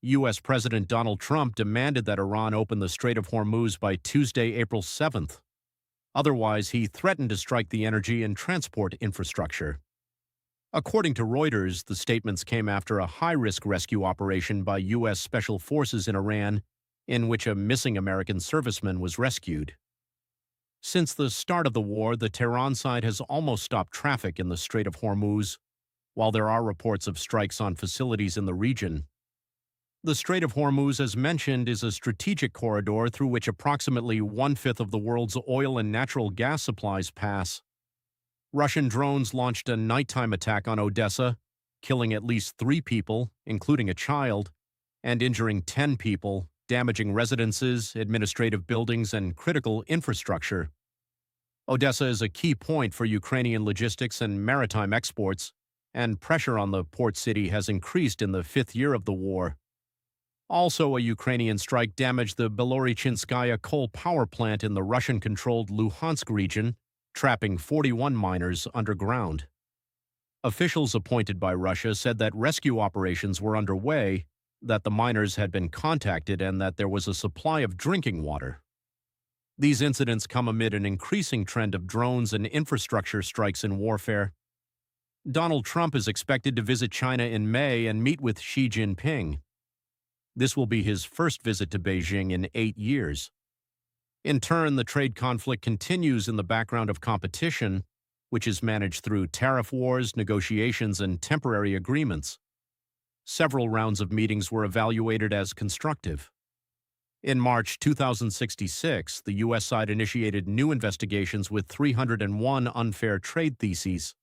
U.S. President Donald Trump demanded that Iran open the Strait of Hormuz by Tuesday, April 7th. Otherwise, he threatened to strike the energy and transport infrastructure. According to Reuters, the statements came after a high-risk rescue operation by U.S. Special Forces in Iran, in which a missing American serviceman was rescued. Since the start of the war, the Tehran side has almost stopped traffic in the Strait of Hormuz, while there are reports of strikes on facilities in the region. The Strait of Hormuz, as mentioned, is a strategic corridor through which approximately one-fifth of the world's oil and natural gas supplies pass. Russian drones launched a nighttime attack on Odessa, killing at least 3 people, including a child, and injuring 10 people, damaging residences, administrative buildings, and critical infrastructure. Odessa is a key point for Ukrainian logistics and maritime exports, and pressure on the port city has increased in the 5th year of the war. Also, a Ukrainian strike damaged the Belorichinskaya coal power plant in the Russian-controlled Luhansk region, trapping 41 miners underground. Officials appointed by Russia said that rescue operations were underway, that the miners had been contacted, and that there was a supply of drinking water. These incidents come amid an increasing trend of drones and infrastructure strikes in warfare. Donald Trump is expected to visit China in May and meet with Xi Jinping. This will be his first visit to Beijing in 8 years. In turn, the trade conflict continues in the background of competition, which is managed through tariff wars, negotiations, and temporary agreements. Several rounds of meetings were evaluated as constructive. In March 2066, the U.S. side initiated new investigations with 301 unfair trade theses.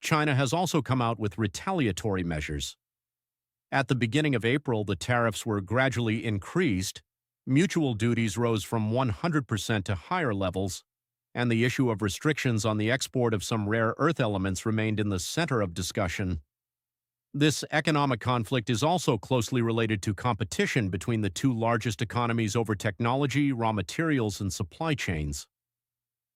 China has also come out with retaliatory measures. At the beginning of April, the tariffs were gradually increased, mutual duties rose from 100% to higher levels, and the issue of restrictions on the export of some rare earth elements remained in the center of discussion. This economic conflict is also closely related to competition between the 2 largest economies over technology, raw materials, and supply chains.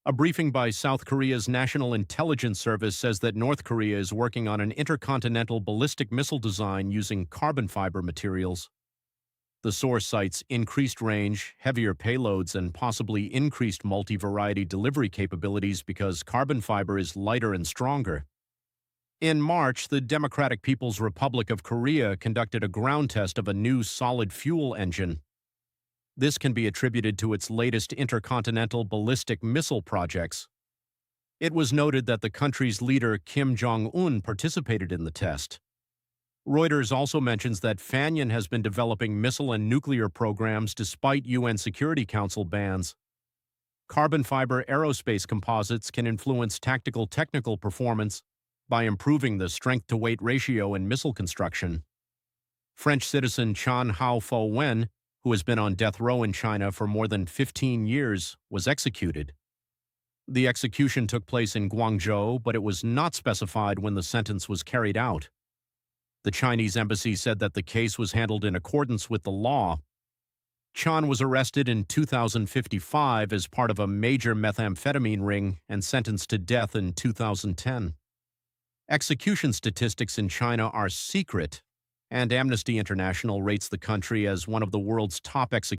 A briefing by South Korea's National Intelligence Service says that North Korea is working on an intercontinental ballistic missile design using carbon fiber materials. The source cites increased range, heavier payloads, and possibly increased multi-variety delivery capabilities because carbon fiber is lighter and stronger. In March, the Democratic People's Republic of Korea conducted a ground test of a new solid fuel engine. This can be attributed to its latest intercontinental ballistic missile projects. It was noted that the country's leader Kim Jong-un participated in the test. Reuters also mentions that Fanyan has been developing missile and nuclear programs despite UN Security Council bans. Carbon fiber aerospace composites can influence tactical technical performance by improving the strength-to-weight ratio in missile construction. French citizen Chan Hao-Fo Wen, who has been on death row in China for more than 15 years, was executed. The execution took place in Guangzhou, but it was not specified when the sentence was carried out. The Chinese embassy said that the case was handled in accordance with the law. Chan was arrested in 2055 as part of a major methamphetamine ring and sentenced to death in 2010. Execution statistics in China are secret, and Amnesty International rates the country as one of the world's top executions.